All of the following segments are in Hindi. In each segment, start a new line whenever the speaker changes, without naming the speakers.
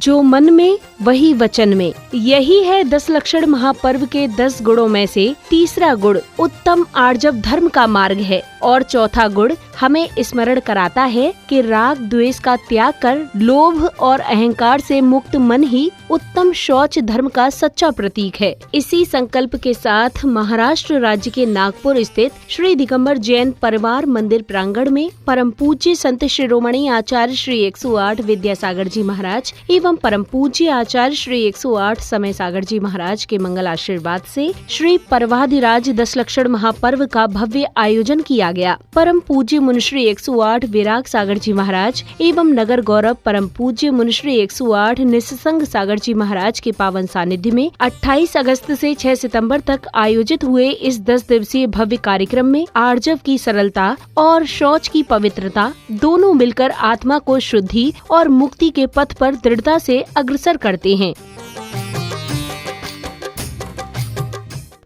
जो मन में वही वचन में। यही है 10 लक्षण महापर्व के 10 गुणों में से तीसरा गुण उत्तम आर्जव धर्म का मार्ग है और चौथा गुण हमें स्मरण कराता है कि राग द्वेष का त्याग कर लोभ और अहंकार से मुक्त मन ही उत्तम शौच धर्म का सच्चा प्रतीक है। इसी संकल्प के साथ महाराष्ट्र राज्य के नागपुर स्थित श्री दिगंबर जैन परिवार मंदिर प्रांगण में परम पूज्य संत शिरोमणि आचार्य श्री 108 विद्यासागर जी महाराज एवं परम पूज्य आचार्य श्री 108 समय सागर जी महाराज के मंगल आशीर्वाद से श्री पर्वाधिराज 10 लक्षण महापर्व का भव्य आयोजन किया गया। परम पूज्य मुनिश्री 108 विराग सागर जी महाराज एवं नगर गौरव परम पूज्य मुनिश्री 108 निस्संग सागर जी महाराज के पावन सानिध्य में 28 अगस्त से 6 सितंबर तक आयोजित हुए इस 10 दिवसीय भव्य कार्यक्रम में आर्जव की सरलता और शौच की पवित्रता दोनों मिलकर आत्मा को शुद्धि और मुक्ति के पथ पर दृढ़ता से अग्रसर करते हैं।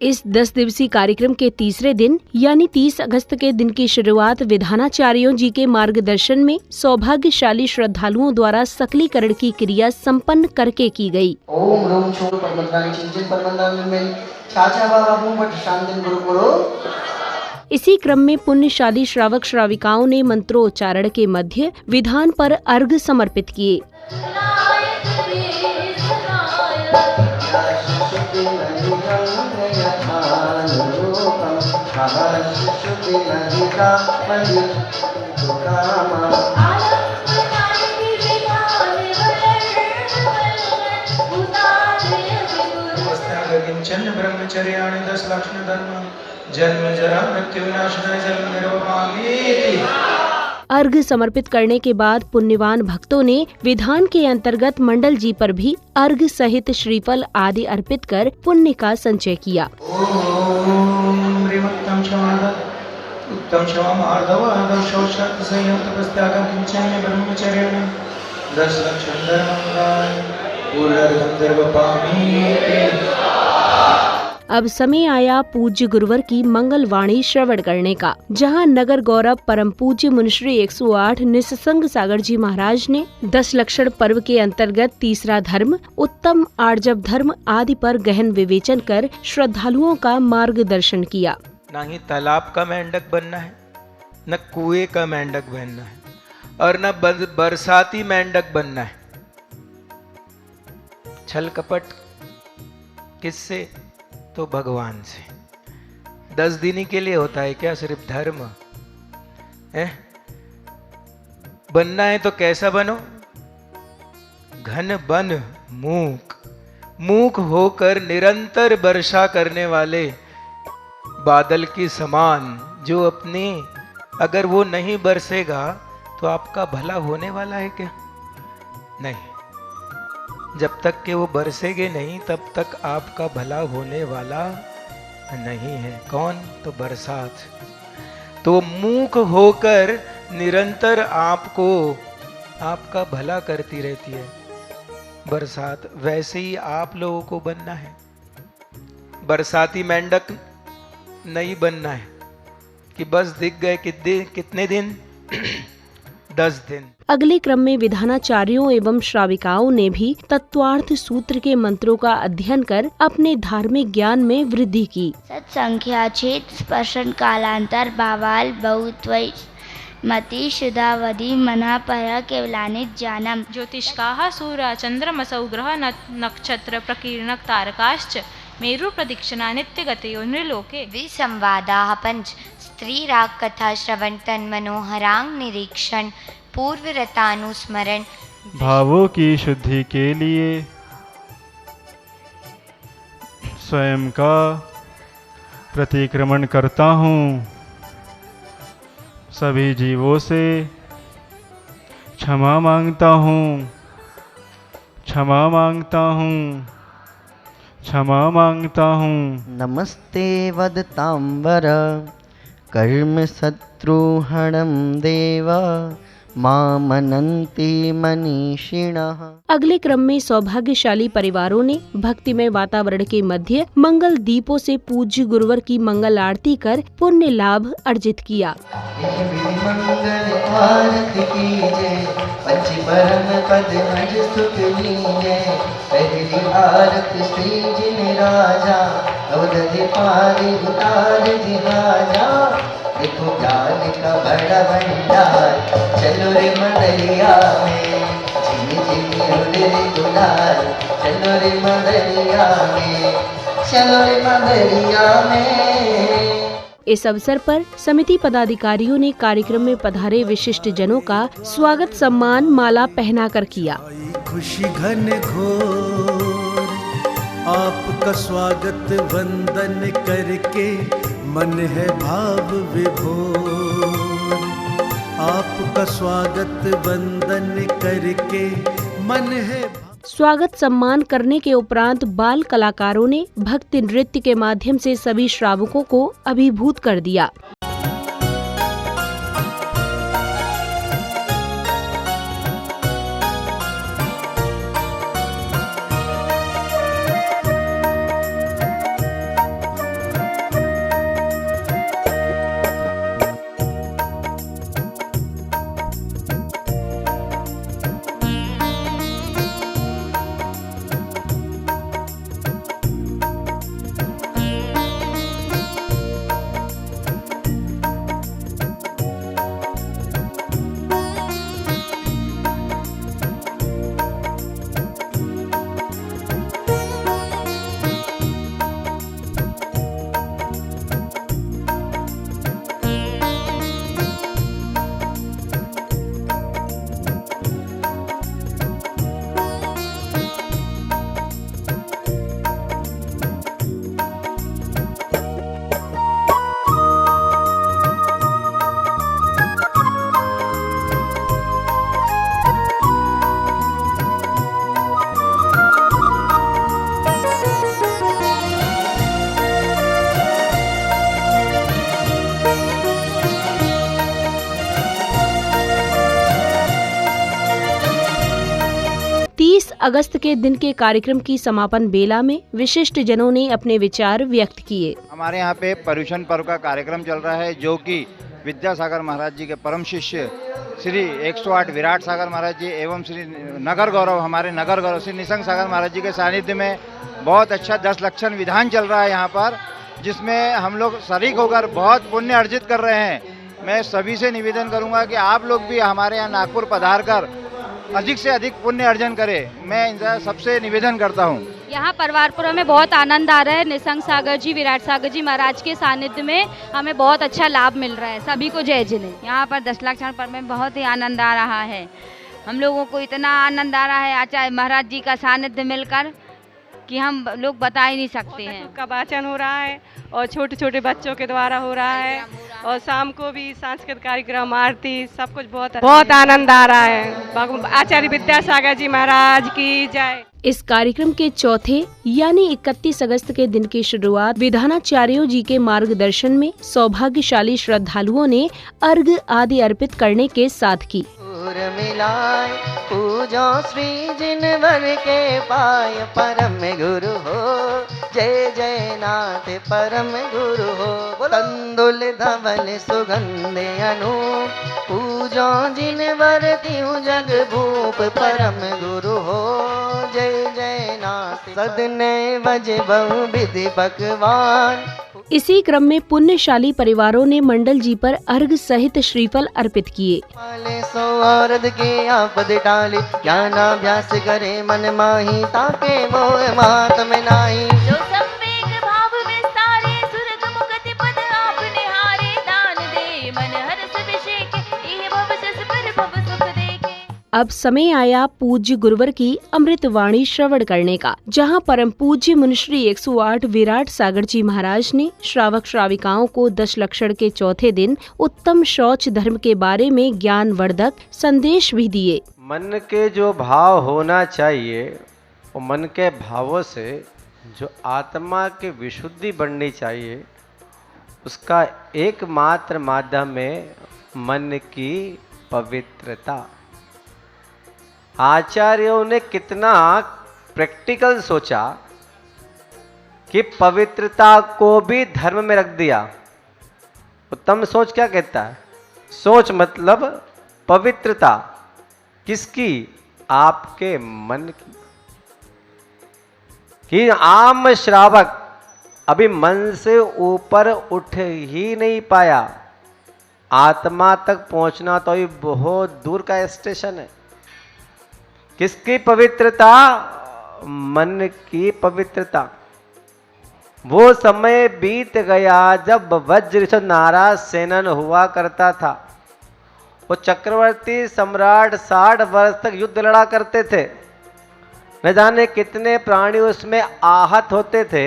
इस 10 दिवसीय कार्यक्रम के तीसरे दिन यानी 30 अगस्त के दिन की शुरुआत विधानाचार्यों जी के मार्गदर्शन में सौभाग्यशाली श्रद्धालुओं द्वारा सकलीकरण की क्रिया संपन्न करके की गई।
ओम रोम छोड़
इसी क्रम में पुण्यशाली श्रावक श्राविकाओं ने मंत्रोच्चारण के मध्य विधान पर अर्घ्य समर्पित किए।
ब्रह्मचर्याणि 10 लक्षण धर्म जन्म जरा मृत्यु विनाशनाय जन्म निर्वापामीति।
अर्घ्य समर्पित करने के बाद पुण्यवान भक्तों ने विधान के अंतर्गत मंडल जी पर भी अर्घ्य सहित श्रीफल आदि अर्पित कर पुण्य का संचय किया।
ओम उत्तम क्षमा मार्दव आदव शौचात् संयम तपस्यागम किंचन ब्रह्मचर्याणि 10 लक्षण धर्मंगाय पूर्णर्घं निर्वापामीति।
अब समय आया पूज्य गुरुवर की मंगल वाणी श्रवण करने का, जहां नगर गौरव परम पूज्य मुनिश्री 108 निस्संग सागर जी महाराज ने 10 लक्षण पर्व के अंतर्गत तीसरा धर्म उत्तम आर्जव धर्म आदि पर गहन विवेचन कर श्रद्धालुओं का मार्गदर्शन किया।
न ही तालाब का मेंढक बनना है, न कुएं का मेंढक बनना है और न बरसाती मेंढक बनना है। छल कपट किससे? तो भगवान से। 10 दिन के लिए होता है क्या सिर्फ धर्म है? बनना है तो कैसा बनो? घन बन मूक होकर निरंतर वर्षा करने वाले बादल की समान, जो अपने अगर वो नहीं बरसेगा तो आपका भला होने वाला है क्या? नहीं, जब तक कि वो बरसेगे नहीं तब तक आपका भला होने वाला नहीं है। कौन? तो बरसात। तो मूक होकर निरंतर आपका भला करती रहती है बरसात। वैसे ही आप लोगों को बनना है। बरसाती मेंढक नहीं बनना है कि बस दिख गए कितने दिन 10 दिन।
अगले क्रम में विधानाचार्यों एवं श्राविकाओं ने भी तत्वार्थ सूत्र के मंत्रों का अध्ययन कर अपने धार्मिक ज्ञान में वृद्धि की।
सत्संख्याचेत स्पर्शन कालांतर भावाल बहुत्वै मति शुद्धावधि मना पर केवलानित जानम
ज्योतिष्काः सूर्य चंद्रमसौ ग्रह नक्षत्र प्रकीर्णक तारकाश्च मेरु प्रदक्षिणा नित्य गतयो नृलोके
विसंवादाः पंच स्त्री राग कथा श्रवण तन मनोहरांग निरीक्षण पूर्व रतानुस्मरण
भावों की शुद्धि के लिए स्वयं का प्रतिक्रमण करता हूँ। सभी जीवों से क्षमा मांगता हूँ, क्षमा मांगता हूँ, क्षमा मांगता हूँ।
नमस्ते वदतांबर कर्म शत्रुहणं देव मामनन्ति मनीषिणः।
अगले क्रम में सौभाग्यशाली परिवारों ने भक्तिमय वातावरण के मध्य मंगल दीपों से पूज्य गुरुवर की मंगल आरती कर पुण्य लाभ अर्जित किया।
मंगल आरती कीजिए। पंच परम पद भज सुख लीजे, पहली आरती श्री जिन राजा, अवधि पारी उतार जिहाजा, देखो ज्ञान का बड़ा भंडार, चलो रे मदरिया में, झिमी झिमी उड़े रे गुलाल, चलो रे मदरिया में, चलो रे मदरिया में।
इस अवसर पर समिति पदाधिकारियों ने कार्यक्रम में पधारे विशिष्ट जनों का स्वागत सम्मान माला पहनाकर किया।
खुशी घन घोर आपका स्वागत वंदन करके, मन है भाव विभोर, आपका स्वागत वंदन करके मन है।
स्वागत सम्मान करने के उपरांत बाल कलाकारों ने भक्ति नृत्य के माध्यम से सभी श्रावकों को अभिभूत कर दिया। अगस्त के दिन के कार्यक्रम की समापन बेला में विशिष्ट जनों ने अपने विचार व्यक्त किए।
हमारे यहाँ पे पर्युषण पर्व का कार्यक्रम चल रहा है, जो कि विद्यासागर महाराज जी के परम शिष्य श्री 108 विराट सागर महाराज जी एवं श्री नगर गौरव, हमारे नगर गौरव श्री निसंग सागर महाराज जी के सानिध्य में बहुत अच्छा 10 लक्षण विधान चल रहा है यहाँ पर, जिसमें हम लोग शरीक होकर बहुत पुण्य अर्जित कर रहे हैं। मैं सभी से निवेदन करूँगा कि आप लोग भी हमारे यहाँ नागपुर पधार कर अधिक से अधिक पुण्य अर्जन करें। मैं इनसे सबसे निवेदन करता हूँ।
यहाँ परवारपुरा में बहुत आनंद आ रहा है। निसंग सागर जी, विराट सागर जी महाराज के सानिध्य में हमें बहुत अच्छा लाभ मिल रहा है। सभी को जय जिले।
यहाँ पर 10 लक्षण पर्व में बहुत ही आनंद आ रहा है। हम लोगों को इतना आनंद आ रहा है आचार्य महाराज जी का सानिध्य मिलकर कि हम लोग बता ही नहीं सकते हैं।
का वाचन हो रहा है और छोटे छोटे बच्चों के द्वारा हो रहा है, और शाम को भी सांस्कृतिक कार्यक्रम, आरती, सब कुछ बहुत आनंद आ रहा है। आचार्य विद्यासागर जी महाराज की जय।
इस कार्यक्रम के चौथे यानी 31 अगस्त के दिन की शुरुआत विधानाचार्यों जी के मार्गदर्शन में सौभाग्यशाली श्रद्धालुओं ने अर्घ्य आदि अर्पित करने के साथ की।
मिलाए पूजो श्री जिनवर के पाय, परम गुरु हो जय जय नाथ परम गुरु हो। तंदुल धवल सुगंध अनु पूजो जिनवर त्यू जग भूप, परम गुरु हो जय जय नाथ। सदने बज बहु विधि पकवान।
इसी क्रम में पुण्यशाली परिवारों ने मंडल जी पर अर्घ सहित श्रीफल अर्पित किए।
के आपद डाले ज्ञानाभ्यास करे मन माही, ताके मोह मात में नाही।
जो संवेग भाव विस्तारे सुरग मुगति पद आपने हारे, दान दे मन हर्ष विषेक इह भव जस पर भव सुख देखे।
अब समय आया पूज्य गुरुवर की अमृत वाणी श्रवण करने का, जहां परम पूज्य मुनिश्री 108 विराट सागर जी महाराज ने श्रावक श्राविकाओं को 10 लक्षण के चौथे दिन उत्तम शौच धर्म के बारे में ज्ञानवर्धक संदेश भी दिए।
मन के जो भाव होना चाहिए, वो मन के भावों से जो आत्मा की विशुद्धि बढ़नी चाहिए, उसका एकमात्र माध्यम है मन की पवित्रता। आचार्यों ने कितना प्रैक्टिकल सोचा कि पवित्रता को भी धर्म में रख दिया। उत्तम सोच क्या कहता है? सोच मतलब पवित्रता। किसकी? आपके मन की। कि आम श्रावक अभी मन से ऊपर उठ ही नहीं पाया। आत्मा तक पहुंचना तो अभी बहुत दूर का स्टेशन है। किसकी पवित्रता? मन की पवित्रता। वो समय बीत गया जब वज्र से नाराज सेनन हुआ करता था। वो चक्रवर्ती सम्राट 60 वर्ष तक युद्ध लड़ा करते थे। न जाने कितने प्राणी उसमें आहत होते थे।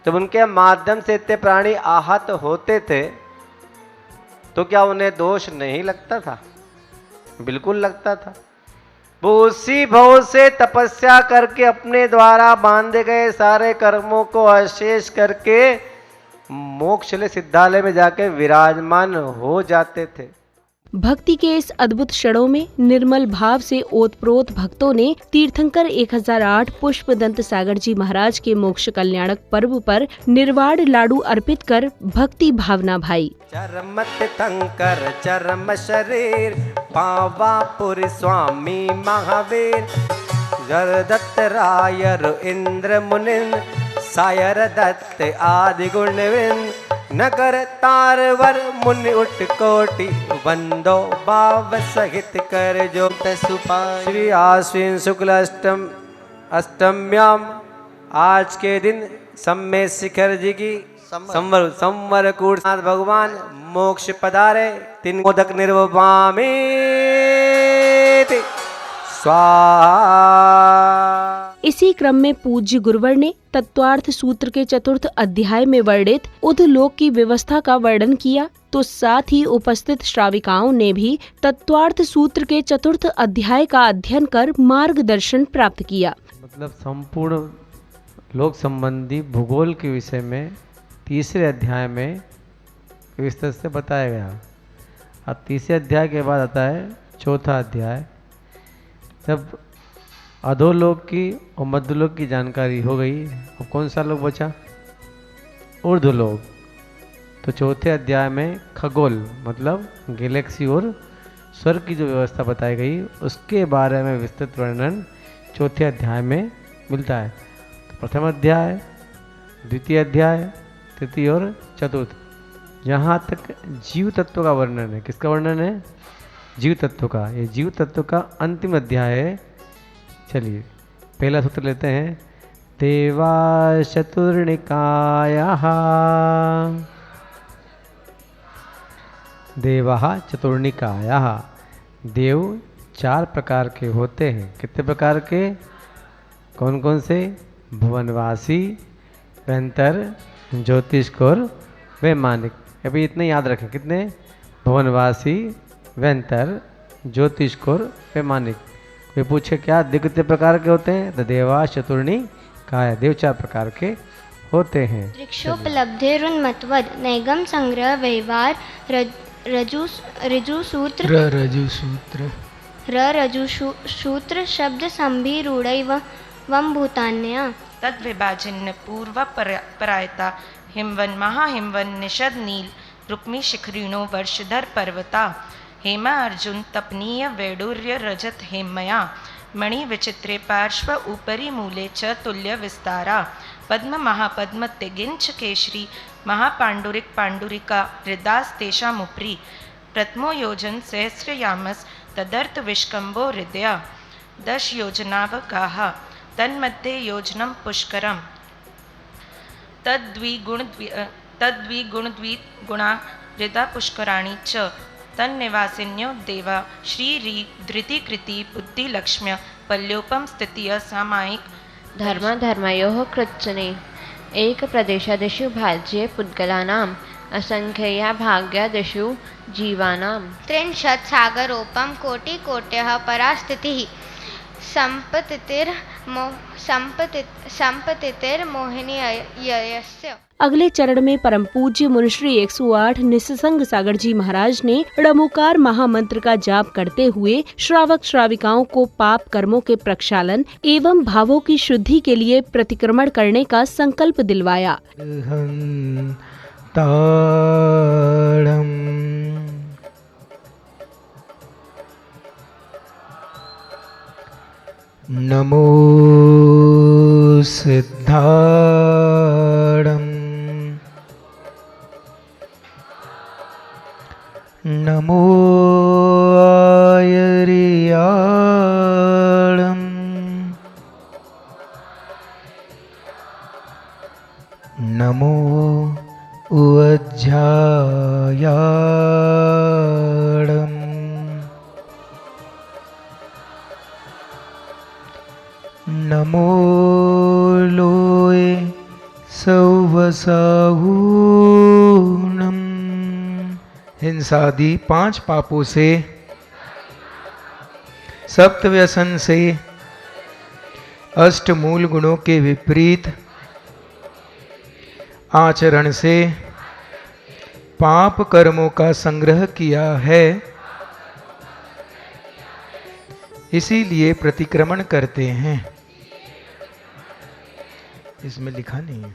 जब उनके माध्यम से इतने प्राणी आहत होते थे तो क्या उन्हें दोष नहीं लगता था? बिल्कुल लगता था। वो उसी भाव से तपस्या करके अपने द्वारा बांधे गए सारे कर्मों को अशेष करके मोक्षले सिद्धालय में जाके विराजमान हो जाते थे।
भक्ति के इस अद्भुत क्षणों में निर्मल भाव से ओतप्रोत भक्तों ने तीर्थंकर 1008 पुष्पदंत सागर जी महाराज के मोक्ष कल्याणक पर्व पर निर्वाण लाडू अर्पित कर भक्ति भावना भाई।
चरमत तंकर चरम शरीर पावापुर स्वामी महावीर जरदत्त रायर इंद्र मुनिन सायर दत्त आदि गुणविन नगर तारवर मुनि उठ कोटि बंदो भाव सहित कर जो सुपाई। श्री आश्विन शुक्ल अष्टम्याम आज के दिन सम्मेद शिखर जी की संवर कूटनाथ भगवान मोक्ष पधारे। तीन मोदक निर्वपामी स्वाहा।
इसी क्रम में पूज्य गुरुवर ने तत्वार्थ सूत्र के 4th अध्याय में वर्णित उद्धलोक की व्यवस्था का वर्णन किया, तो साथ ही उपस्थित श्राविकाओं ने भी तत्वार्थ सूत्र के 4th अध्याय का अध्ययन कर मार्गदर्शन प्राप्त किया।
मतलब संपूर्ण लोक संबंधी भूगोल के विषय में 3रे अध्याय में विस्तार से बताया गया। अब 3रे अध्याय के बाद आता है 4था अध्याय। जब अधोलोक की और मध्यलोक की जानकारी हो गई, अब कौन सा लोक बचा? ऊर्ध्वलोक। तो 4थे अध्याय में खगोल मतलब गैलेक्सी और स्वर्ग की जो व्यवस्था बताई गई उसके बारे में विस्तृत वर्णन 4थे अध्याय में मिलता है। तो प्रथम अध्याय, द्वितीय अध्याय, तृतीय और चतुर्थ, जहाँ तक जीव तत्व का वर्णन है। किसका वर्णन है? जीव तत्व का। ये जीव तत्व का अंतिम अध्याय है। चलिए पहला सूत्र लेते हैं। देवा चतुर्निकायः। देवाः चतुर्निकायः। देव 4 प्रकार के होते हैं। कितने प्रकार के? कौन कौन से? भुवनवासी, वैंतर, ज्योतिष्कोर, वैमानिक। अभी इतने याद रखें। कितने? भुवनवासी, वैंतर, ज्योतिष्कोर, वैमानिक। वे पूछे क्या दिग्ग कितने प्रकार के होते हैं? तो देवा चतुर्निकाय। देव 4 प्रकार के होते हैं।
ऋक्षोपलब्धिरुन्मत्वद नैगम संग्रह व्यवहार रजुसूत्र रजुसूत्र शब्द संभिरूढ़ भूतान्या
तद्विभाजन पूर्व परायता हिमवन महाहिमवन निषद नील रुक्मी शिखरिणो वर्षधर पर्वता हेमा अर्जुन तपनीय वैडूर्य रजत हेमया मणि विचित्रे पार्श्व उपरि मूले च तुल्य विस्तारा पद्म महापद्म तिगिंच केशरी महापांडुरिक पांडुरिका हृदास्तेषामुपरि प्रथमो योजन सहस्रयामस तदर्थ विष्कंभो हृदया 10 योजनावगाः तन्मध्ये योजनं पुष्करम् तद्विगुणद्विगुणा हृदा पुष्कराणि च तन्निवासिन्यो देवा श्री धृतिकृति बुद्धिलक्ष्म्य पल्योपम स्थितिय सामायिक
धर्मयोः कृच्छने एक प्रदेशादिषु भाज्ये पुद्गलानाम् असंख्यया भाग्यादिषु जीवानां
63 सागरोपम कोटिकोट्यः परास्थितिः संपत्तिर्मोहिनी यस्य।
अगले चरण में परम पूज्य मुनिश्री 108 निस्संग सागर जी महाराज ने ड़मोकार महामंत्र का जाप करते हुए श्रावक श्राविकाओं को पाप कर्मों के प्रक्षालन एवं भावों की शुद्धि के लिए प्रतिक्रमण करने का संकल्प दिलवाया।
उवज्झायाणम् नमो लोए सौवसाहूणम्। हिंसादि 5 पापों से, सप्त व्यसन से, अष्ट मूल गुणों के विपरीत आचरण से पाप कर्मों का संग्रह किया है, इसीलिए प्रतिक्रमण करते हैं। इसमें लिखा नहीं है।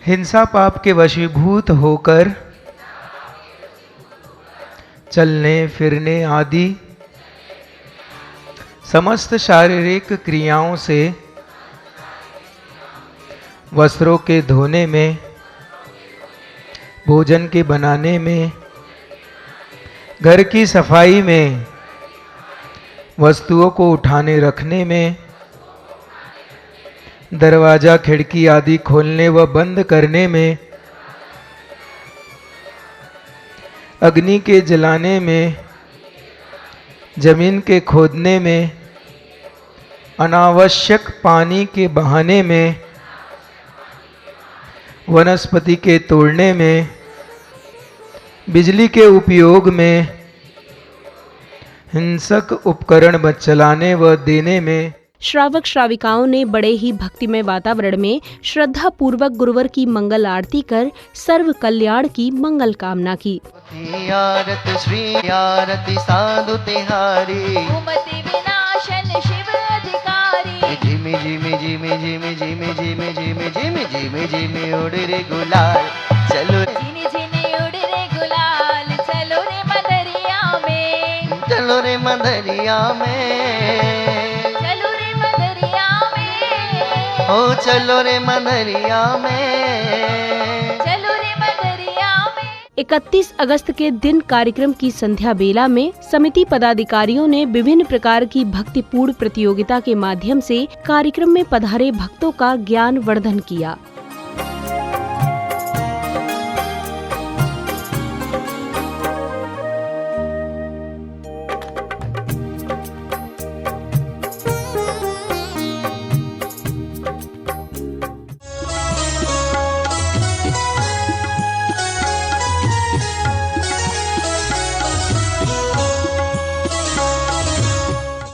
हिंसा पाप के वशीभूत होकर चलने फिरने आदि समस्त शारीरिक क्रियाओं से, वस्त्रों के धोने में, भोजन के बनाने में, घर की सफाई में, वस्तुओं को उठाने रखने में, दरवाजा खिड़की आदि खोलने व बंद करने में, अग्नि के जलाने में, जमीन के खोदने में, अनावश्यक पानी के बहाने में, वनस्पति के तोड़ने में, बिजली के उपयोग में, हिंसक उपकरण चलाने व देने में।
श्रावक श्राविकाओं ने बड़े ही भक्तिमय वातावरण में श्रद्धा पूर्वक गुरुवर की मंगल आरती कर सर्व कल्याण की मंगल कामना की।
आरत श्री आरती साधु तिहारी,
कुमति विनाशन शिव अधिकारी।
Jimmy Jimmy Jimmy Jimmy Jimmy Jimmy Jimmy Jimmy Jimmy Jimmy उड़ रे गुलाल चलो,
झिनी झिनी उड़ रे गुलाल चलो रे मदरिया में,
चलो रे मदरिया में,
चलो रे मदरिया में,
ओ चलो रे मदरिया में,
चलो रे मदरिया में।
31 अगस्त के दिन कार्यक्रम की संध्या बेला में समिति पदाधिकारियों ने विभिन्न प्रकार की भक्तिपूर्ण प्रतियोगिता के माध्यम से कार्यक्रम में पधारे भक्तों का ज्ञान वर्धन किया।